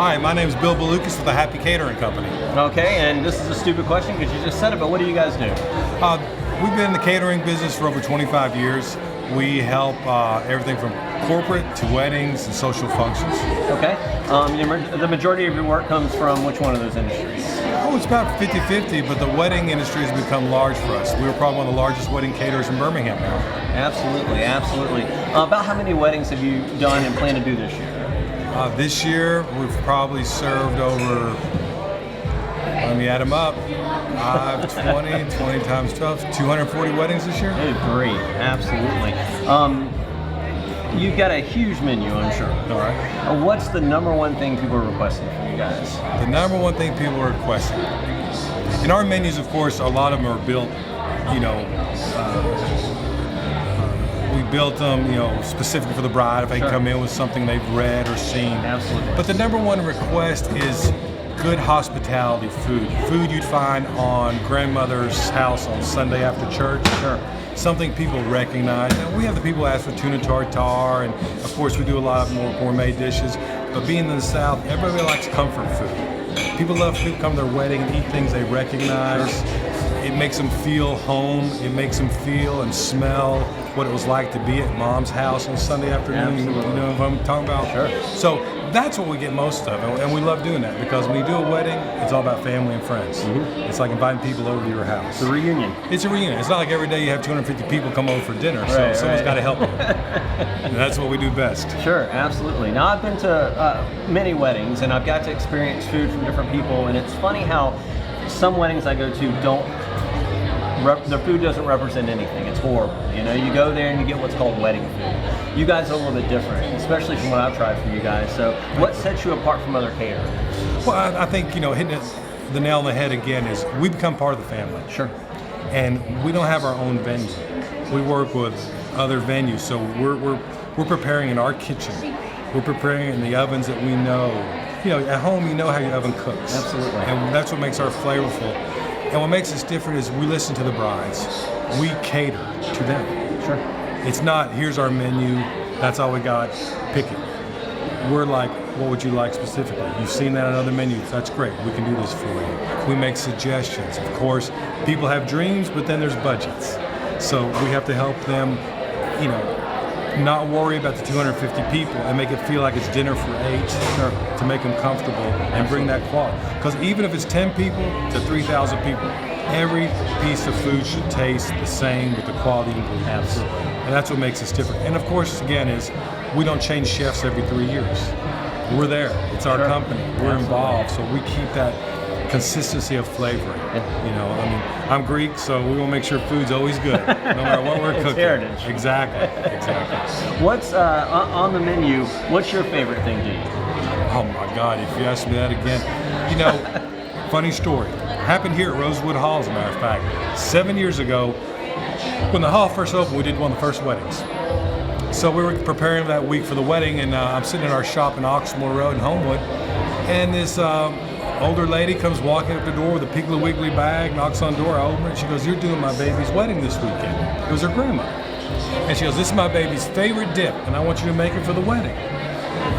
Hi, my name is Bill Balukas with the Happy Catering Company. Okay, and this is a stupid question because you just said it, but what do you guys do? We've been in the catering business for over 25 years. We help everything from corporate to weddings and social functions. Okay. The majority of your work comes from which one of those industries? Oh, it's about 50-50, but the wedding industry has become large for us. We were probably one of the largest wedding caterers in Birmingham now. Absolutely, absolutely. About how many weddings have you done and plan to do this year? This year, we've probably served over, let me add them up, 20 times 12, 240 weddings this year. Good grief, absolutely. You've got a huge menu, I'm sure. All right. What's the number one thing people are requesting from you guys? The number one thing people are requesting. In our menus, of course, a lot of them are built, we built them, specifically for the bride if they come in with something they've read or seen. Absolutely. But the number one request is good hospitality food. Food you'd find on grandmother's house on Sunday after church. Sure. Something people recognize. And we have the people ask for tuna tartare, and of course we do a lot of more gourmet dishes. But being in the South, everybody likes comfort food. People love people come to their wedding and eat things they recognize. It makes them feel home. It makes them feel and smell what it was like to be at Mom's house on Sunday afternoon. Absolutely. You know what I'm talking about? Sure. So that's what we get most of, and we love doing that because when you do a wedding, it's all about family and friends. Mm-hmm. It's like inviting people over to your house. It's a reunion. It's a reunion. It's not like every day you have 250 people come over for dinner, so someone's got to help you. And that's what we do best. Sure, absolutely. Now, I've been to many weddings, and I've got to experience food from different people, and it's funny how some weddings I go to the food doesn't represent anything. It's horrible. You go there and you get what's called wedding food. You guys are a little bit different, especially from what I've tried from you guys. So what sets you apart from other caterers? Well, I think, hitting the nail on the head again is we become part of the family. Sure. And we don't have our own venue. We work with other venues, so we're preparing in our kitchen. We're preparing in the ovens that we know. At home, you know how your oven cooks. Absolutely. And that's what makes our flavorful. And what makes us different is we listen to the brides. We cater to them. Sure. It's not, here's our menu, that's all we got, pick it. We're like, what would you like specifically? You've seen that on other menus, that's great, we can do this for you. We make suggestions. Of course, people have dreams, but then there's budgets. So we have to help them, not worry about the 250 people and make it feel like it's dinner for 8 to make them comfortable and bring that quality. Because even if it's 10 people to 3,000 people, every piece of food should taste the same with the quality ingredients. Absolutely. And that's what makes us different. And of course, again, is we don't change chefs every 3 years. We're there. It's our company. We're involved. So we keep that consistency of flavoring. I'm Greek, so we want to make sure food's always good, no matter what we're cooking. Heritage. Exactly. What's on the menu? What's your favorite thing to eat? Oh my God! If you ask me that again, funny story. Happened here at Rosewood Hall, as a matter of fact. 7 years ago, when the hall first opened, we did one of the first weddings. So we were preparing that week for the wedding, and I'm sitting in our shop in Oxmoor Road in Homewood, and this older lady comes walking up the door with a Piggly Wiggly bag, knocks on the door, I open it, and she goes, "You're doing my baby's wedding this weekend." It was her grandma. And she goes, "This is my baby's favorite dip, and I want you to make it for the wedding."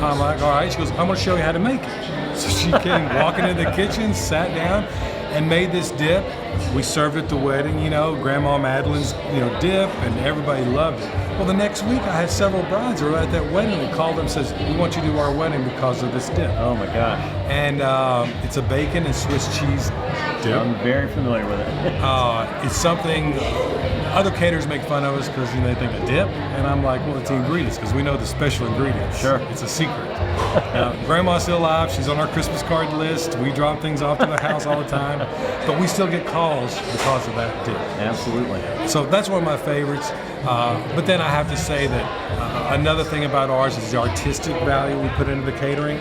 I'm like, "All right." She goes, "I'm going to show you how to make it." So she came walking into the kitchen, sat down, and made this dip. We served it at the wedding, Grandma Madeline's, dip, and everybody loved it. Well, the next week I had several brides who were at that wedding and called them and says, "We want you to do our wedding because of this dip." Oh my gosh. And it's a bacon and Swiss cheese dip. I'm very familiar with it. It's something other caterers make fun of us because they think a dip, and I'm like, well, it's the ingredients because we know the special ingredients. Sure. It's a secret. Grandma's still alive. She's on our Christmas card list. We drop things off to the house all the time, but we still get calls because of that dip. Absolutely. So that's one of my favorites. But then I have to say that another thing about ours is the artistic value we put into the catering.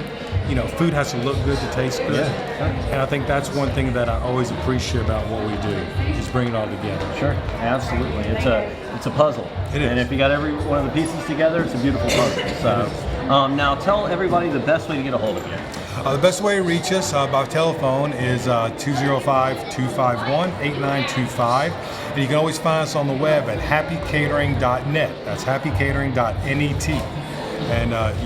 Food has to look good to taste good. Yeah, sure. And I think that's one thing that I always appreciate about what we do, is bring it all together. Sure, absolutely. It's a puzzle. It is. And if you got every one of the pieces together, it's a beautiful puzzle. So, now tell everybody the best way to get a hold of you. The best way to reach us by telephone is 205-251-8925. And you can always find us on the web at happycatering.net. That's happycatering.net. And you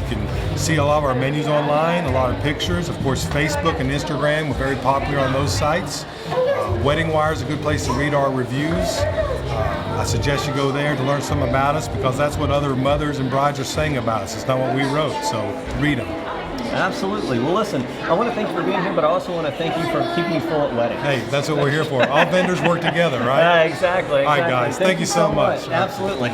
can see a lot of our menus online, a lot of pictures. Of course, Facebook and Instagram, we're very popular on those sites. Wedding Wire is a good place to read our reviews. I suggest you go there to learn something about us, because that's what other mothers and brides are saying about us. It's not what we wrote, so read them. Absolutely. Well, listen, I want to thank you for being here, but I also want to thank you for keeping me full at weddings. Hey, that's what we're here for. All vendors work together, right? Exactly. All right, guys. Thank you so much. Absolutely.